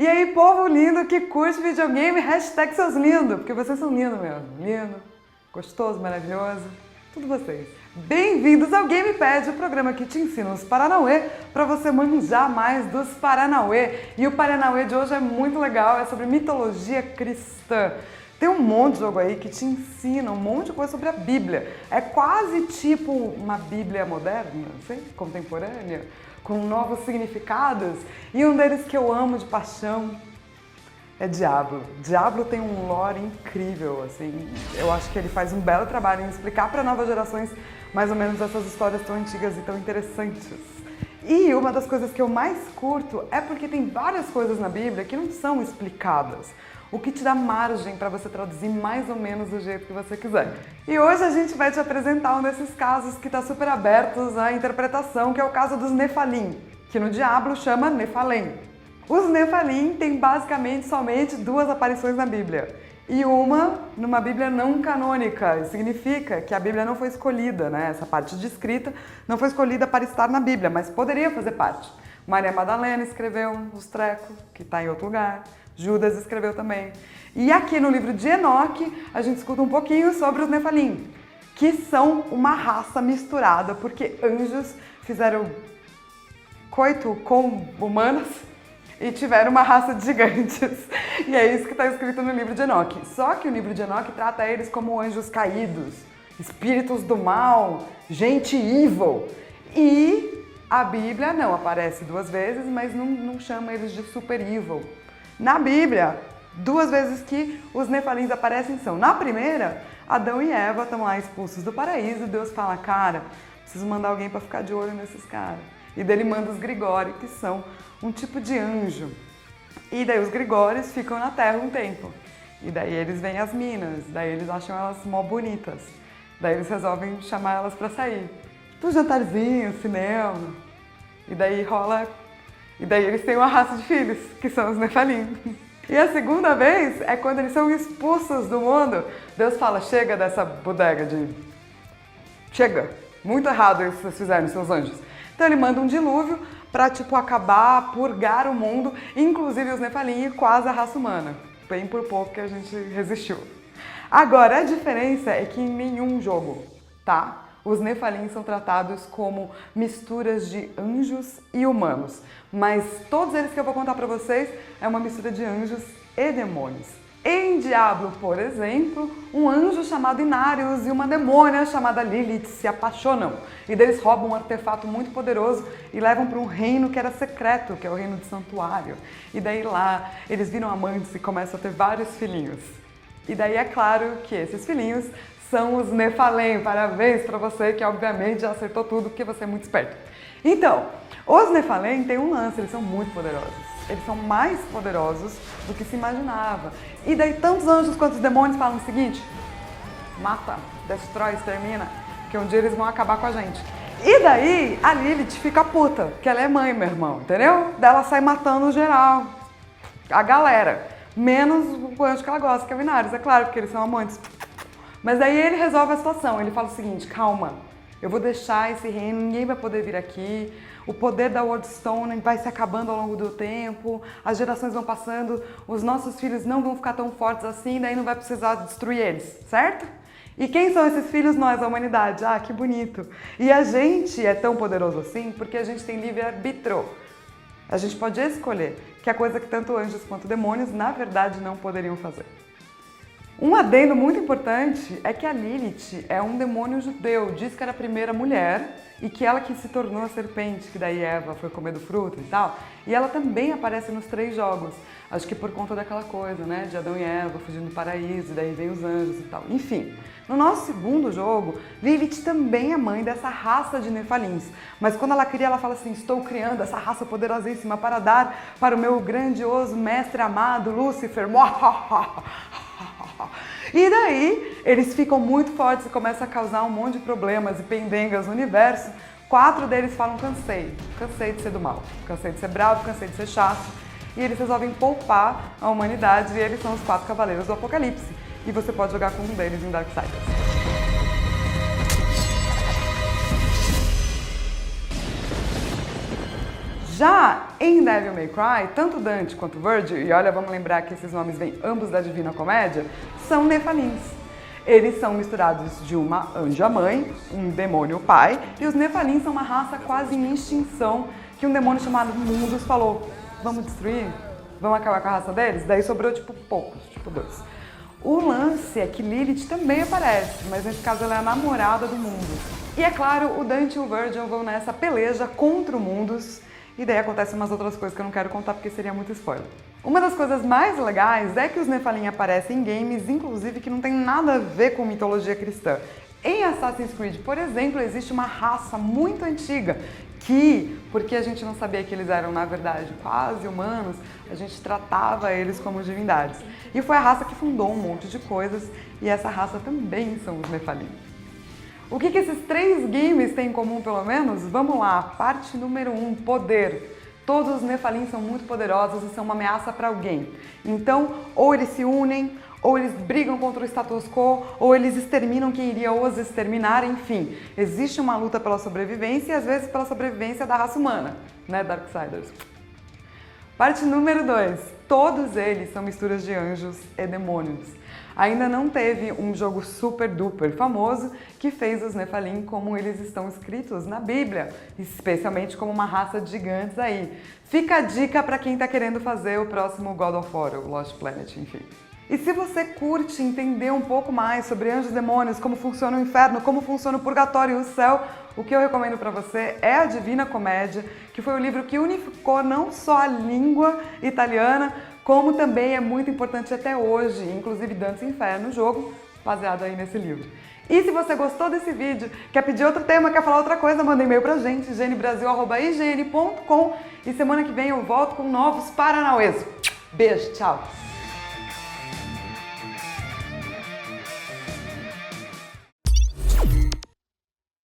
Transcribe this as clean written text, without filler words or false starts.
E aí, povo lindo que curte videogame, hashtag seus lindos, porque vocês são lindos mesmo. Lindo, gostoso, maravilhoso, tudo vocês. Bem-vindos ao GamePad, o programa que te ensina os Paranauê para você manjar mais dos Paranauê. E o Paranauê de hoje é muito legal, é sobre mitologia cristã. Tem um monte de jogo aí que te ensina um monte de coisa sobre a Bíblia. É quase tipo uma Bíblia moderna, assim, contemporânea, com novos significados. E um deles que eu amo de paixão é Diablo. Diablo tem um lore incrível, assim. Eu acho que ele faz um belo trabalho em explicar para novas gerações mais ou menos essas histórias tão antigas e tão interessantes. E uma das coisas que eu mais curto é porque tem várias coisas na Bíblia que não são explicadas, o que te dá margem para você traduzir mais ou menos do jeito que você quiser. E hoje a gente vai te apresentar um desses casos que está super abertos à interpretação, que é o caso dos Nefalim, que no Diablo chama Nephalem. Os Nefalim têm basicamente somente duas aparições na Bíblia. E uma numa Bíblia não canônica, significa que a Bíblia não foi escolhida, né? Essa parte de escrita não foi escolhida para estar na Bíblia, mas poderia fazer parte. Maria Madalena escreveu os trecos, que está em outro lugar. Judas escreveu também. E aqui no livro de Enoque, a gente escuta um pouquinho sobre os Nefalim, que são uma raça misturada, porque anjos fizeram coito com humanos e tiveram uma raça de gigantes. E é isso que está escrito no livro de Enoque. Só que o livro de Enoque trata eles como anjos caídos, espíritos do mal, gente evil. E a Bíblia não aparece duas vezes, mas não chama eles de super evil. Na Bíblia, duas vezes que os Nefalins aparecem são: na primeira, Adão e Eva estão lá expulsos do paraíso e Deus fala, cara, preciso mandar alguém para ficar de olho nesses caras. E daí ele manda os Grigori, que são um tipo de anjo. E daí os Grigórios ficam na terra um tempo. E daí eles veem as minas, daí eles acham elas mó bonitas. Daí eles resolvem chamar elas para sair. Um jantarzinho, cinema. E daí rola... E daí eles têm uma raça de filhos, que são os Nefalim. E a segunda vez é quando eles são expulsos do mundo. Deus fala, chega dessa bodega de... Chega! Muito errado isso que vocês fizeram, seus anjos. Então ele manda um dilúvio pra, acabar, purgar o mundo, inclusive os Nefalim e quase a raça humana. Bem por pouco que a gente resistiu. Agora, a diferença é que em nenhum jogo, tá? Os Nefalim são tratados como misturas de anjos e humanos, mas todos eles que eu vou contar para vocês é uma mistura de anjos e demônios. Em Diablo, por exemplo, um anjo chamado Inarius e uma demônia chamada Lilith se apaixonam e deles roubam um artefato muito poderoso e levam para um reino que era secreto, que é o reino de Santuário. E daí lá eles viram amantes e começam a ter vários filhinhos. E daí é claro que esses filhinhos são os Nephalem. Parabéns para você que obviamente já acertou tudo porque você é muito esperto. Então, os Nephalem têm um lance, eles são muito poderosos. Eles são mais poderosos do que se imaginava. E daí tantos anjos quanto os demônios falam o seguinte: mata, destrói, extermina, que um dia eles vão acabar com a gente. E daí a Lilith fica puta, que ela é mãe, meu irmão, entendeu? Daí ela sai matando geral, a galera. Menos o anjo que ela gosta, que é o Inarius, é claro, porque eles são amantes. Mas daí ele resolve a situação, ele fala o seguinte: calma, eu vou deixar esse reino, ninguém vai poder vir aqui, o poder da Wardstone vai se acabando ao longo do tempo, as gerações vão passando, os nossos filhos não vão ficar tão fortes assim, daí não vai precisar destruir eles, certo? E quem são esses filhos? Nós, a humanidade. Ah, que bonito! E a gente é tão poderoso assim porque a gente tem livre-arbítrio. A gente pode escolher, que é coisa que tanto anjos quanto demônios, na verdade, não poderiam fazer. Um adendo muito importante é que a Lilith é um demônio judeu, diz que era a primeira mulher e que ela que se tornou a serpente, que daí Eva foi comer do fruto e tal. E ela também aparece nos 3 jogos, acho que por conta daquela coisa, né, de Adão e Eva fugindo do paraíso, e daí vem os anjos e tal. Enfim, no nosso segundo jogo, Lilith também é mãe dessa raça de Nefalins, mas quando ela cria, ela fala assim: estou criando essa raça poderosíssima para dar para o meu grandioso mestre amado Lúcifer. E daí, eles ficam muito fortes e começam a causar um monte de problemas e pendengas no universo. 4 deles falam: cansei de ser do mal, cansei de ser bravo, cansei de ser chato. E eles resolvem poupar a humanidade e eles são os 4 cavaleiros do Apocalipse. E você pode jogar com um deles em Darksiders. Já em Devil May Cry, tanto Dante quanto Virgil, e olha, vamos lembrar que esses nomes vêm ambos da Divina Comédia, são Nefalins. Eles são misturados de uma anja-mãe, um demônio pai, e os Nefalins são uma raça quase em extinção que um demônio chamado Mundus falou: vamos destruir? Vamos acabar com a raça deles? Daí sobrou tipo poucos, tipo 2. O lance é que Lilith também aparece, mas nesse caso ela é a namorada do Mundus. E é claro, o Dante e o Virgil vão nessa peleja contra o Mundus, e daí acontecem umas outras coisas que eu não quero contar porque seria muito spoiler. Uma das coisas mais legais é que os Nephilim aparecem em games, inclusive, que não tem nada a ver com mitologia cristã. Em Assassin's Creed, por exemplo, existe uma raça muito antiga que, porque a gente não sabia que eles eram, na verdade, quase humanos, a gente tratava eles como divindades. E foi a raça que fundou um monte de coisas, e essa raça também são os Nephilim. O que esses 3 games têm em comum, pelo menos? Vamos lá, parte número 1, poder. Todos os Nephilim são muito poderosos e são uma ameaça para alguém. Então, ou eles se unem, ou eles brigam contra o status quo, ou eles exterminam quem iria os exterminar, enfim. Existe uma luta pela sobrevivência e às vezes pela sobrevivência da raça humana, né, Darksiders? Parte número 2. Todos eles são misturas de anjos e demônios. Ainda não teve um jogo super duper famoso que fez os Nephilim como eles estão escritos na Bíblia, especialmente como uma raça de gigantes aí. Fica a dica para quem está querendo fazer o próximo God of War, o Lost Planet, enfim. E se você curte entender um pouco mais sobre anjos e demônios, como funciona o inferno, como funciona o purgatório e o céu, o que eu recomendo para você é a Divina Comédia, que foi o livro que unificou não só a língua italiana, como também é muito importante até hoje, inclusive Dantes Inferno, jogo baseado aí nesse livro. E se você gostou desse vídeo, quer pedir outro tema, quer falar outra coisa, manda e-mail pra gente, higiene.brasil@ign.com, e semana que vem eu volto com novos Paranauês. Beijo, tchau!